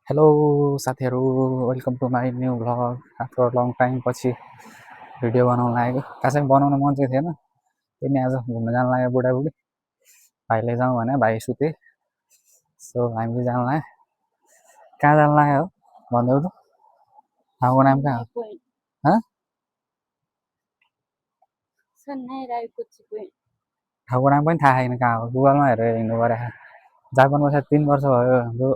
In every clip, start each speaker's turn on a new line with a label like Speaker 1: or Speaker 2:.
Speaker 1: Hello साथीहरू, welcome to my new vlog. After long time पछि video बनाउन लागेको। खासै बनाउन मन चाहिँ थिएन, त्यही आज घुम्न जान लाग्यो बुढाबुढी। भाइले जाउँ भने भाइ सुते, सो हामी जान लाग्यो। कहाँ जान लाग्यो हो भनिदेऊ त, ठाउँको नाम कहाँ हो? ठाउँको नाम पनि थाहा छैन कहाँ हो, गुगलमा हेरेर हिँड्नु पऱ्यो। जापानमा सायद 3 वर्ष भयो हाम्रो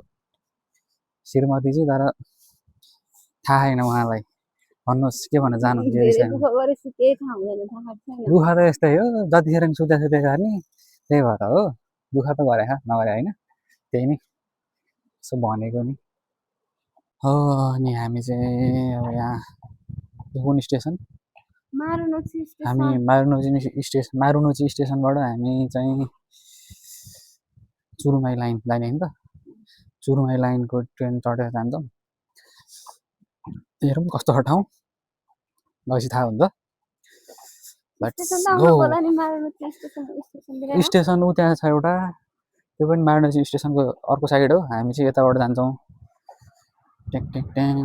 Speaker 1: श्रीमती चाहिँ, तर थाहा छैन उहाँलाई। भन्नुहोस् के भन्न चाहनुहुन्छ यो विषयमा? दुःख त यस्तै हो, जतिखेर नि सुते गर्ने, त्यही भएर हो। दुःख त गरे नगरे होइन, त्यही नै यसो भनेको नि हो। अनि हामी चाहिँ अब यहाँ कुन स्टेसन? हामी मारुनोची स्टेसनबाट हामी चाहिँ चुरुमाई लाइन जाने होइन त। चुरुमाई लाइनको ट्रेन चढेर जान्छौँ। हेरौँ कस्तो छ ठाउँ, गएपछि थाहा हुन्छ। स्टेसन ऊ त्यहाँ छ एउटा, त्यो पनि मारुनोची स्टेसनको अर्को साइड हो। हामी चाहिँ यताबाट जान्छौँ। टेक टेक ट्याङ,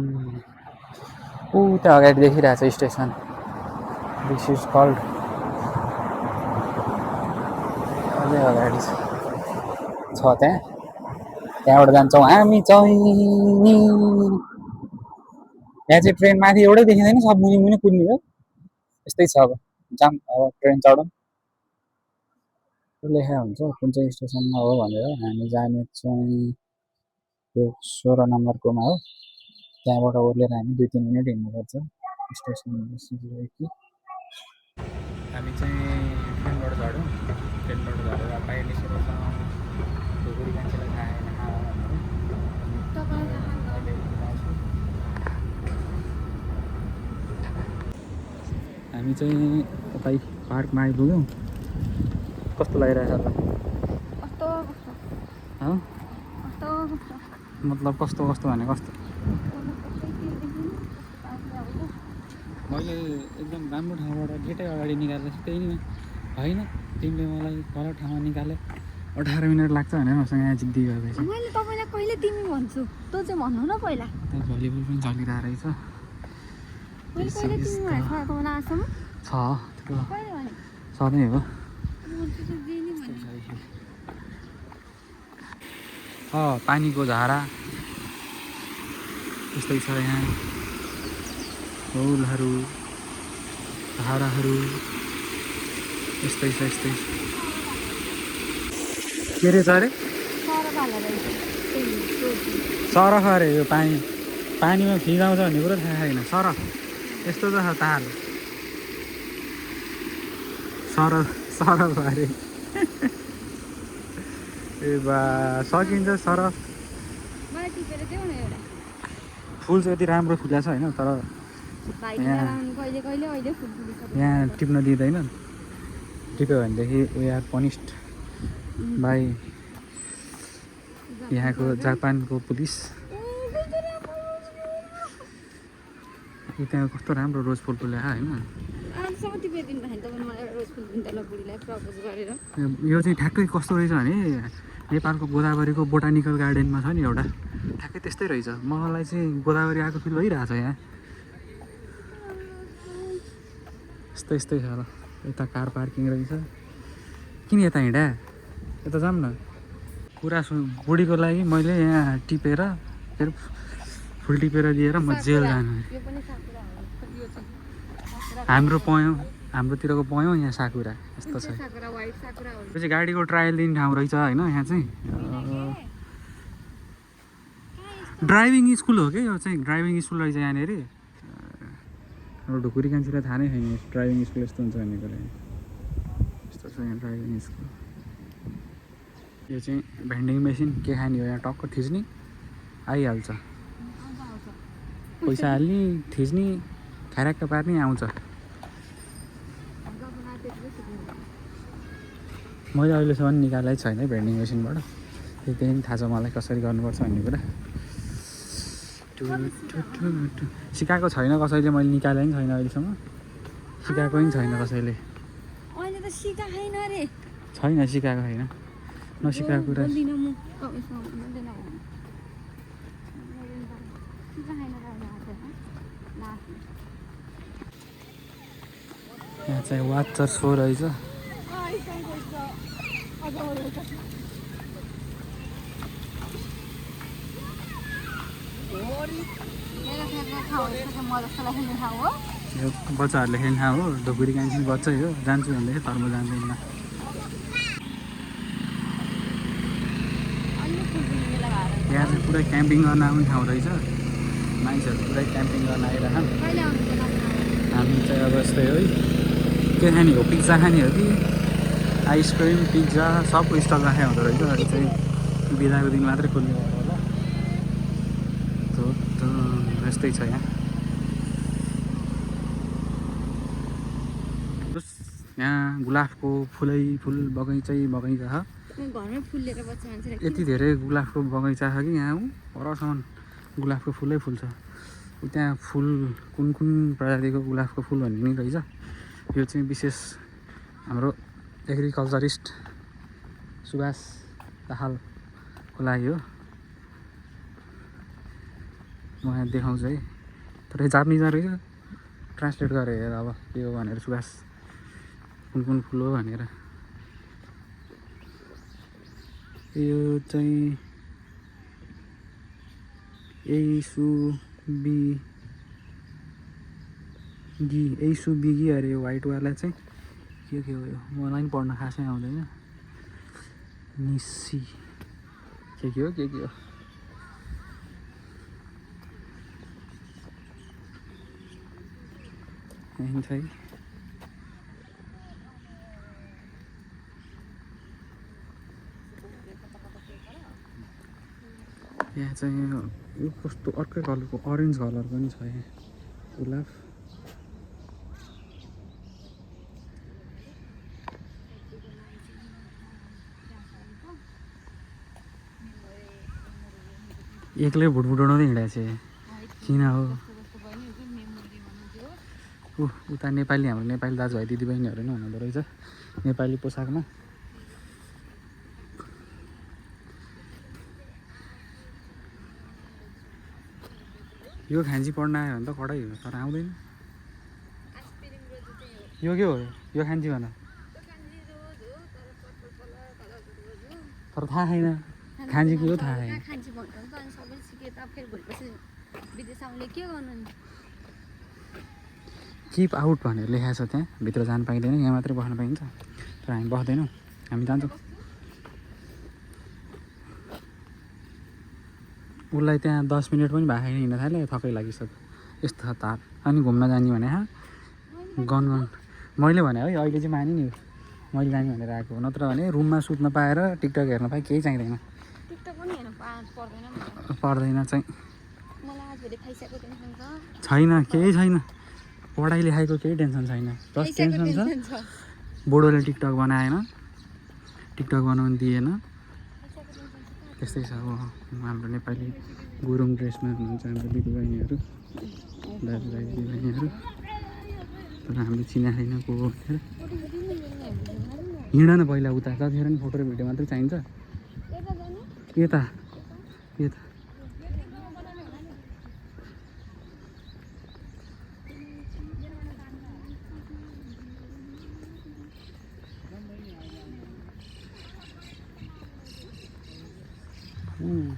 Speaker 1: ऊ त्यहाँ अगाडि देखिरहेको छ स्टेसन। दिस इज कल्ड, अझै अगाडि छ त्यहाँ, त्यहाँबाट जान्छौँ हामी चाहिँ। यहाँ चाहिँ ट्रेन माथि एउटै देखिँदैन, सब मुनि मुनि कुद्ने हो। यस्तै छ, अब जाम। अब ट्रेन चढौँ, लेखा हुन्छ कुन चाहिँ स्टेसनमा हो भनेर। हामी जाने चाहिँ त्यो 16 नम्बरकोमा हो। त्यहाँबाट ओर्लेर हामी 2-3 मिनट हिँड्नुपर्छ स्टेसन। हामी चाहिँ ट्रेनबाट झऱ्यौँ। ट्रेनबाट झरेर बाहिर निस्केर ढुकुरी मान्छेलाई थाहा छैन कहाँ हो भनेर। हामी चाहिँ उतै पार्कमा आइपुग्यौँ। कस्तो लागिरहेछ त? मतलब कस्तो कस्तो भने कस्तो? मैले एकदम राम्रो ठाउँबाट गेटै अगाडि निकालेर त्यही नै होइन, तिमीले मलाई गलत ठाउँमा निकाले। 18 मिनट लाग्छ भने मसँग यहाँ जिद्दी भएपछि
Speaker 2: मैले तपाईँलाई कहिले तिमी भन्छु, तँ चाहिँ भन्नु न पहिला।
Speaker 1: त्यहाँ भलिबल पनि चलिरहेको रहेछ।
Speaker 2: मैले कहिले तिमी भनेको तपाईँलाई आसम्म
Speaker 1: छ त्यो
Speaker 2: कहिले भने?
Speaker 1: सधैँ हो। पानीको धारा यस्तै छ यहाँ, फुलहरू धाराहरू यस्तै छ यस्तै। के रहेछ अरे? सरफ अरे यो पानीमा फिजाउँछ भन्ने कुरो थाहा छैन। सरफ यस्तो त छ तार, सरफ अरे। ए बा, सकिन्छ सरफ। फुल चाहिँ यति राम्रो फुलेको छ होइन, तर यहाँ टिप्न दिँदैन। टिप्यो भनेदेखि वी आर पनिस्ड बाई यहाँको जापानको पुलिस। त्यहाँ कस्तो राम्रो रोज फुल फुलेको होइन। यो चाहिँ ठ्याक्कै कस्तो रहेछ भने नेपालको गोदावरीको बोटानिकल गार्डनमा छ नि एउटा, ठ्याक्कै त्यस्तै रहेछ। मलाई चाहिँ गोदावरी आएको फिल भइरहेछ यहाँ। यस्तै यस्तै छ र। यता कार पार्किङ रहेछ। किन यता हिँडा, यता जाऊँ न। कुरा बुढीको लागि मैले यहाँ टिपेर फेरि फुल टिपेर दिएर म जेल जानु। हाम्रोतिरको पयौँ, यहाँ साकुरा यस्तो छ। यो चाहिँ गाडीको ट्रायल दिने ठाउँ रहेछ होइन। यहाँ चाहिँ ड्राइभिङ स्कुल हो क्या, यो चाहिँ ड्राइभिङ स्कुल रहेछ यहाँनिर। अब ढुकुरी कान्छीलाई थाहा नै छैन ड्राइभिङ स्कुल यस्तो हुन्छ भन्ने कुरा। यस्तो छ यहाँ ड्राइभिङ स्कुल। यो चाहिँ भेन्डिङ मेसिन, के खाने हो यहाँ टक्क थिच्ने आइहाल्छ। पैसा हाल्ने, थिच्ने, खराक्क पार्ने, आउँछ। मैले अहिलेसम्म निकालेकै छैन है भेन्डिङ मेसिनबाट। त्यही पनि थाहा छ मलाई कसरी गर्नुपर्छ भन्ने कुरा। सिकाएको छैन कसैले, मैले निकाले पनि छैन अहिलेसम्म। सिकाएको पनि छैन कसैले। छैन सिकाएको छैन, नसिकाएको कुरा। यहाँ चाहिँ वाटर सो रहेछ यो बच्चाहरूले खेल्ने ठाउँ हो ढुकुरी कान्छी बच्चै हो जान्छु भन्दैछ तर म जान्दैन यहाँ चाहिँ पुरै क्याम्पिङ गर्न आउने ठाउँ रहेछ मान्छेहरू पुरै क्याम्पिङ गर्न आइरहेछन् हामी चाहिँ अब यस्तै हो है के खाने हो पिज्जा खाने हो कि आइसक्रिम पिज्जा सबको स्टल राखेको हुँदो रहेछ अहिले चाहिँ बिदाको दिन मात्रै खोल्ने भयो होला त यस्तै छ यहाँ यहाँ गुलाबको फुलै फुल बगैँचै बगैँचा छ
Speaker 2: घरमै फुल लिएर बस्छ मान्छेले
Speaker 1: यति धेरै गुलाबको बगैँचा छ कि यहाँ परसम्म गुलाबको फुलै फुल छ त्यहाँ फुल कुन कुन प्रजातिको गुलाबको फुल भन्ने नि रहेछ यो चाहिँ विशेष हाम्रो एग्रिकल्चरिस्ट सुभाष दाहालको लागि हो म यहाँ देखाउँछु है तर जापानिजमा रहेछ ट्रान्सलेट गरेर हेर अब के हो भनेर सुभाष कुन कुन फुल हो भनेर यो चाहिँ एइसुबिगी अरे वाइटवाला चाहिँ के हो यो मलाई पनि पढ्न खासै आउँदैन निसी के हो यहीँ छ है यहाँ चाहिँ यो कस्तो अर्कै कलरको अरेन्ज कलर पनि छ यहाँ गुलाब एक्लै भुटभुटाउँदै हिँडेको छ किन हो उता नेपाली हाम्रो नेपाली दाजुभाइ दिदीबहिनीहरू नै हुनुहुँदो रहेछ नेपाली पोसाकमा यो खान्जी पढ्न आयो भने त कडै हो तर आउँदैन यो के हो यो खान्जी भन तर थाहा छैन खान्जी के हो थाहा छैन किप आउट भनेर लेखाएको छ त्यहाँ भित्र जानु पाइँदैन यहाँ मात्रै बस्न पाइन्छ तर हामी बस्दैनौँ हामी जान्छौँ उसलाई त्यहाँ 10 मिनट पनि भएको छैन हिँड्न थाल्यो थकै लागिसक्यो यस्तो छ तार अनि घुम्न जाने भने गन मैले भने है अहिले चाहिँ माने नि मैले जाने भनेर आएको हो नत्र भने रुममा सुत्न पाएर टिकटक हेर्न पाएँ केही चाहिँदैन पर्दैन चाहिँ छैन केही छैन पढाइ लेखाइको केही टेन्सन छैन जस्ट टेन्सन छ बुढोले टिकटक बनाएन टिकटक बनाउनु दिएन त्यस्तै छ अब हाम्रो नेपाली गुरुङ ड्रेसमा हुनुहुन्छ हाम्रो दिदीबहिनीहरू दाजुभाइ दिदीबहिनीहरू तर हामीले चिना छैन को हो भनेर हिँड न पहिला उता जतिखेर नि फोटो र भिडियो मात्रै चाहिन्छ यता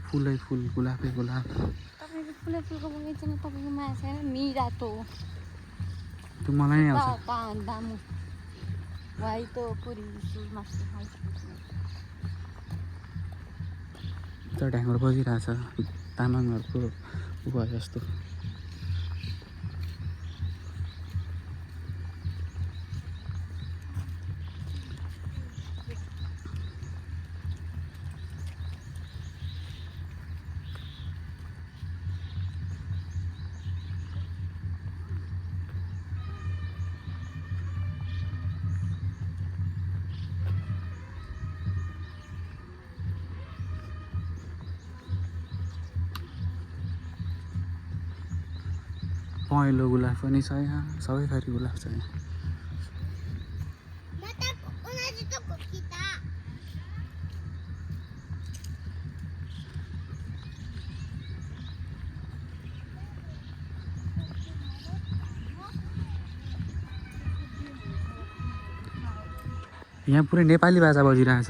Speaker 1: फुलै फुल गुलाबै गुलाब
Speaker 2: तपाईँको फुलै फुलको बगैँचामा तपाईँको माया छैन मिरातो
Speaker 1: त्यो मलाई नै आउँछ
Speaker 2: दामु वाइतो पुरी मासु
Speaker 1: त ढ्याङ्ग्रो बजिरहेछ तामाङहरूको उयो जस्तो पहेँलो गुलाब पनि छ यहाँ सबै थरी गुलाब छ यहाँ यहाँ पुरै नेपाली बाजा बजिरहेछ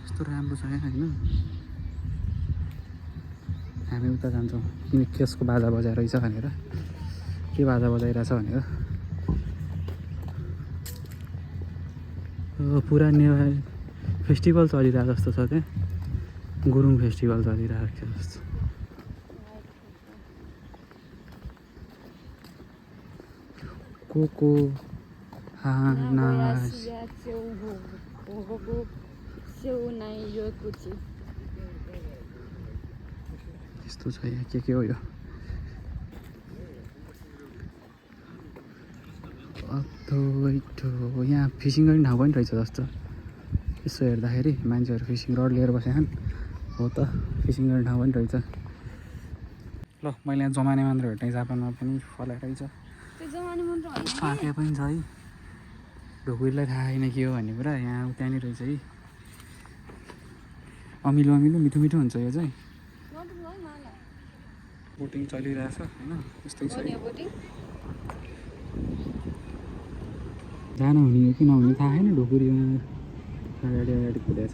Speaker 1: यस्तो राम्रो छ यहाँ होइन हामी उता जान्छौँ किन कसको बाजा बजाइरहेछ भनेर के बाजा बजाइरहेछ भनेर पुरा नेपाली फेस्टिभल चलिरहेको जस्तो छ त्यहाँ गुरुङ फेस्टिभल चलिरहेको जस्तो कोको हानास यस्तो छ यहाँ के हो यो यहाँ फिसिङ गर्ने ठाउँ पनि रहेछ जस्तो यसो हेर्दाखेरि मान्छेहरू फिसिङ रड लिएर बसेछन् हो त फिसिङ गर्ने ठाउँ पनि रहेछ ल मैले यहाँ जमाने मन्दिर भेट्ने जापानमा पनि फलाइ रहेछ पाके पनि छ है ढुकुरीलाई थाहा छैन के हो भन्ने कुरा यहाँ त्यहाँनिर रहेछ है अमिलो अमिलो मिठो मिठो हुन्छ यो चाहिँ बोटिङ चलिरहेछ होइन यस्तै छ जानु हुने हो कि नहुने थाहा छैन ढुकुरीमा अगाडि अगाडि कुदेछ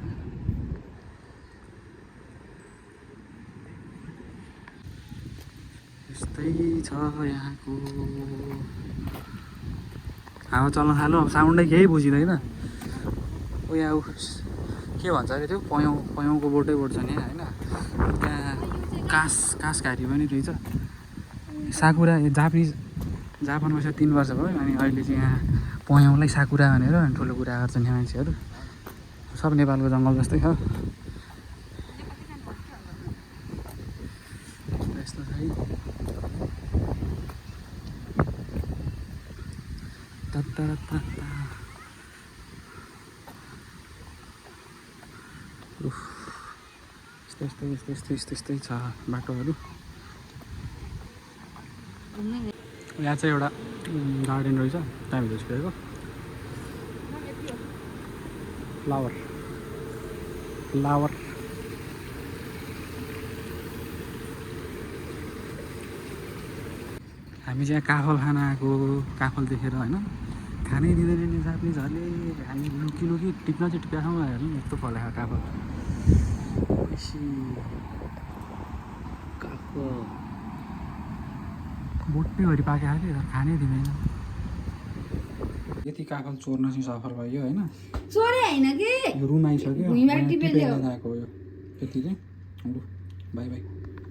Speaker 1: यस्तै छ यहाँको हावा चल्न थाल्यो अब साउन्डै केही बुझिँदैन ओ यहाँ के भन्छ अरे त्यो पयौँको बोटै बोट छ नि होइन त्यहाँ काँसघारी पनि रहेछ साकुरा जापानमा यसो 3 वर्ष भयो अनि अहिले चाहिँ यहाँ पयौँलाई साकुरा भनेर ठुलो कुरा गर्छन् यहाँ मान्छेहरू सब नेपालको जङ्गल जस्तै छ यस्तो छ है यस्तै छ बाटोहरू यहाँ चाहिँ एउटा गार्डन रहेछ त्यहाँभित्र छिरेको फ्लावर हामी चाहिँ काफल खान आएको काफल देखेर होइन खानै दिँदैन नि जापानिजहरूले हामी लुकी टिप्न चाहिँ टिपेका छौँ हेर्नु यस्तो फलेको काफल बोटैभरि पाकेको कि खानै दिँदैन यति काफल चोर्न चाहिँ सफल भयो होइन
Speaker 2: चोरे हैन के
Speaker 1: यो रुम आइसक्यो
Speaker 2: भुइँमा टिपेर ल्याऊ
Speaker 1: आएको यो यति चाहिँ बाई